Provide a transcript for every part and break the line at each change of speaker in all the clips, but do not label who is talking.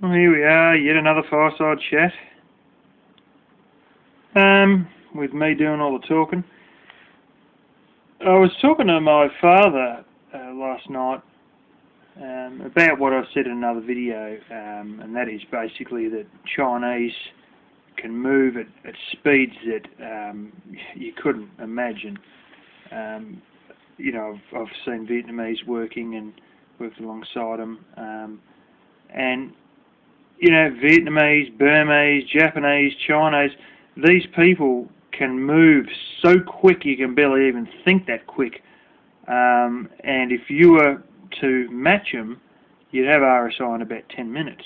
Well, here we are, yet another fireside chat. With me doing all the talking. I was talking to my father last night about what I said in another video, and that is basically that Chinese can move at speeds that you couldn't imagine. I've seen Vietnamese working and worked alongside them, and Vietnamese, Burmese, Japanese, Chinese, these people can move so quick you can barely even think that quick. And if you were to match them, you'd have RSI in about 10 minutes.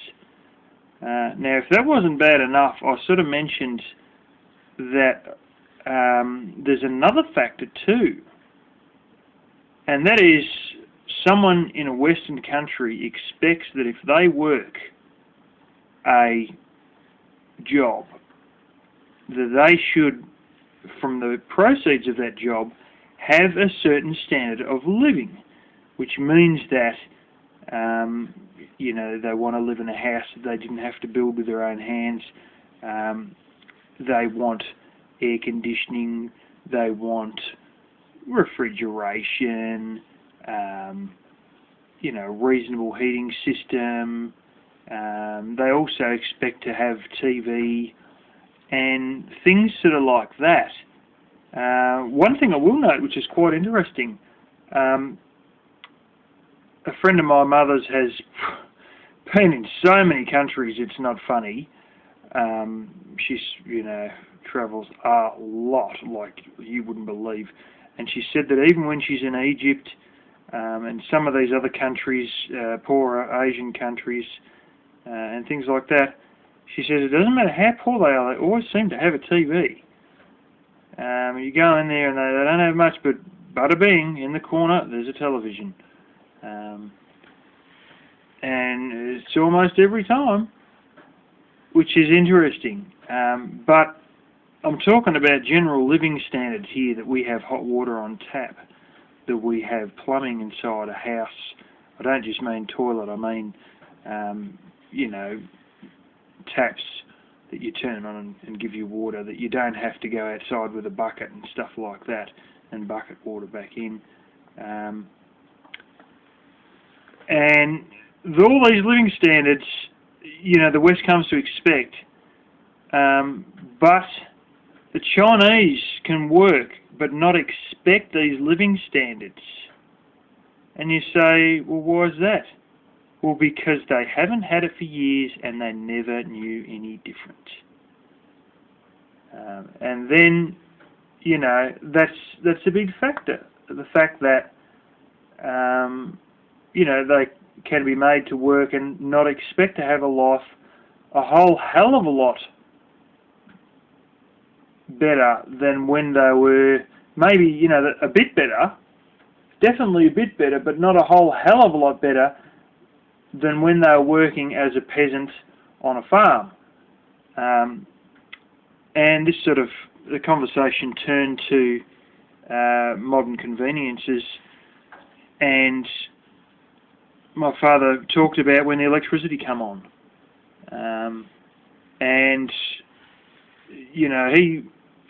Now, if that wasn't bad enough, I sort of mentioned that there's another factor too, and that is someone in a Western country expects that if they work a job, that they should, from the proceeds of that job, have a certain standard of living, which means that they want to live in a house that they didn't have to build with their own hands. They want air conditioning, they want refrigeration, reasonable heating system. They also expect to have TV and things sort of like that. One thing I will note, which is quite interesting, a friend of my mother's has been in so many countries it's not funny. She's, travels a lot, like you wouldn't believe. And she said that even when she's in Egypt and some of these other countries, poorer Asian countries, and things like that, she says it doesn't matter how poor they are, they always seem to have a TV. You go in there and they don't have much, but bada bing, in the corner there's a television. And it's almost every time, which is interesting. But I'm talking about general living standards here, that we have hot water on tap, that we have plumbing inside a house. I don't just mean toilet, I mean taps that you turn on and give you water, that you don't have to go outside with a bucket and stuff like that and bucket water back in. And all these living standards, the West comes to expect, but the Chinese can work but not expect these living standards. And you say, well, why is that? Well, because they haven't had it for years and they never knew any different. And then, that's a big factor. The fact that, they can be made to work and not expect to have a life a whole hell of a lot better than when they were maybe, a bit better, definitely a bit better, but not a whole hell of a lot better than when they were working as a peasant on a farm. And this sort of, the conversation turned to modern conveniences, and my father talked about when the electricity come on. And, he,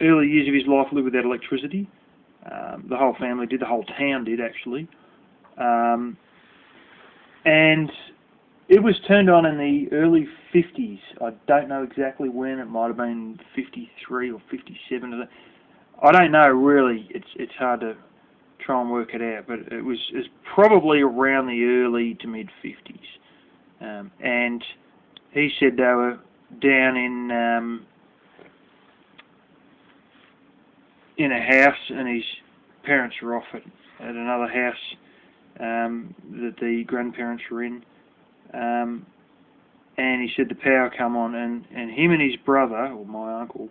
early years of his life, lived without electricity. The whole family did, the whole town did actually. And it was turned on in the early 50s. I don't know exactly when. It might have been 53 or 57. I don't know really. It's hard to try and work it out, but it's probably around the early to mid 50s. And he said they were down in a house, and his parents were off at another house that the grandparents were in. And he said the power come on, and him and his brother, or my uncle,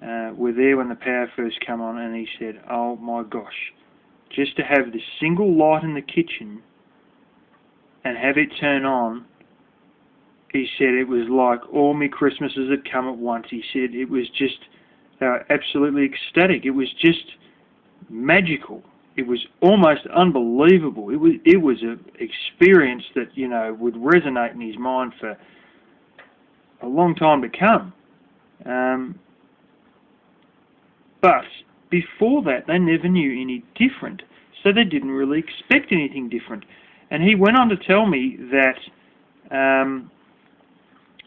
were there when the power first come on, and he said, oh my gosh, just to have this single light in the kitchen and have it turn on, he said it was like all my Christmases had come at once. He said it was just, they were absolutely ecstatic. It was just magical. It was almost unbelievable. It was an experience that would resonate in his mind for a long time to come. But before that, they never knew any different, so they didn't really expect anything different. And he went on to tell me that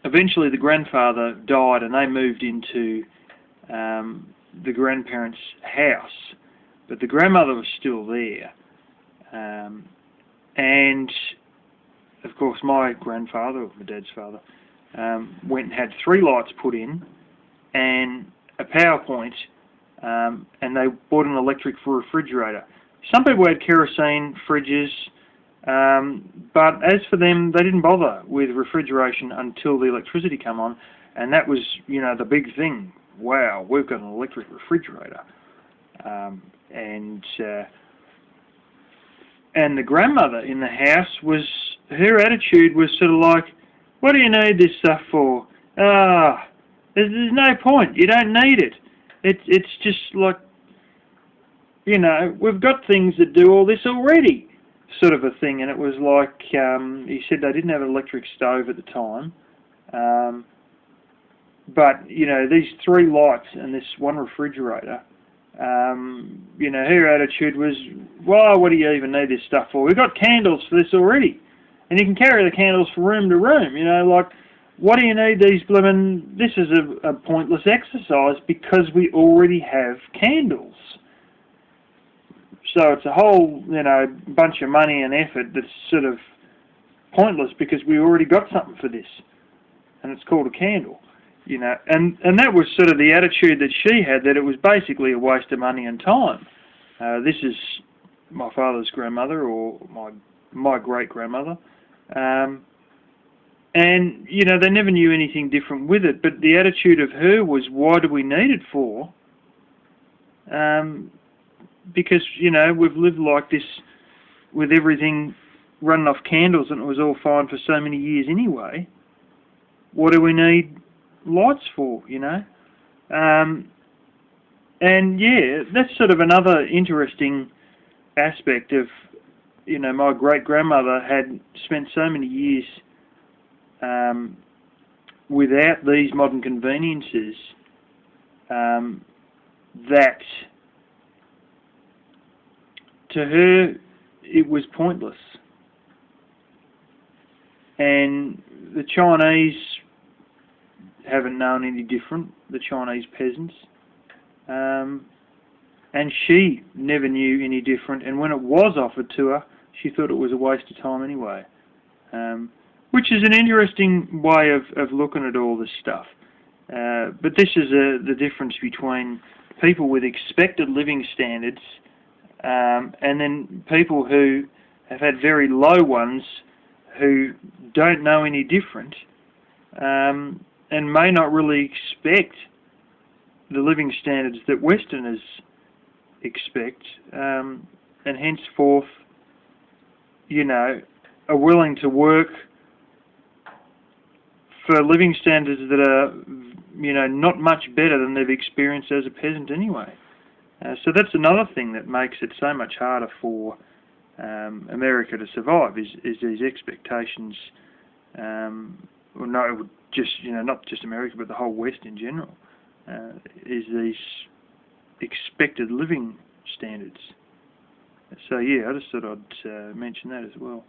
eventually the grandfather died and they moved into the grandparents' house, but the grandmother was still there. And of course my grandfather, or my dad's father, went and had 3 lights put in and a power point, and they bought an electric for a refrigerator. Some people had kerosene fridges, but as for them, they didn't bother with refrigeration until the electricity came on, and that was, the big thing. Wow, we've got an electric refrigerator. And the grandmother in the house her attitude was sort of like, what do you need this stuff for? There's no point. You don't need it. It's just like, we've got things that do all this already, sort of a thing. And it was like, he said they didn't have an electric stove at the time. But, these 3 lights and this 1 refrigerator, her attitude was, well, what do you even need this stuff for? We've got candles for this already. And you can carry the candles from room to room, like, what do you need these blooming... This is a pointless exercise because we already have candles. So it's a whole, bunch of money and effort that's sort of pointless because we already got something for this. And it's called a candle. And that was sort of the attitude that she had, that it was basically a waste of money and time. This is my father's grandmother, or my great-grandmother. And, they never knew anything different with it, but the attitude of her was, why do we need it for? Because, we've lived like this with everything running off candles and it was all fine for so many years anyway. What do we need lights for, And yeah, that's sort of another interesting aspect of, my great-grandmother had spent so many years without these modern conveniences that to her it was pointless. And the Chinese haven't known any different, the Chinese peasants. And she never knew any different, and when it was offered to her, she thought it was a waste of time anyway. Which is an interesting way of looking at all this stuff. But this is the difference between people with expected living standards and then people who have had very low ones who don't know any different and may not really expect the living standards that Westerners expect, and henceforth, are willing to work for living standards that are, not much better than they've experienced as a peasant anyway. So that's another thing that makes it so much harder for America to survive is these expectations. Not just America, but the whole West in general, is these expected living standards. So yeah, I just thought I'd mention that as well.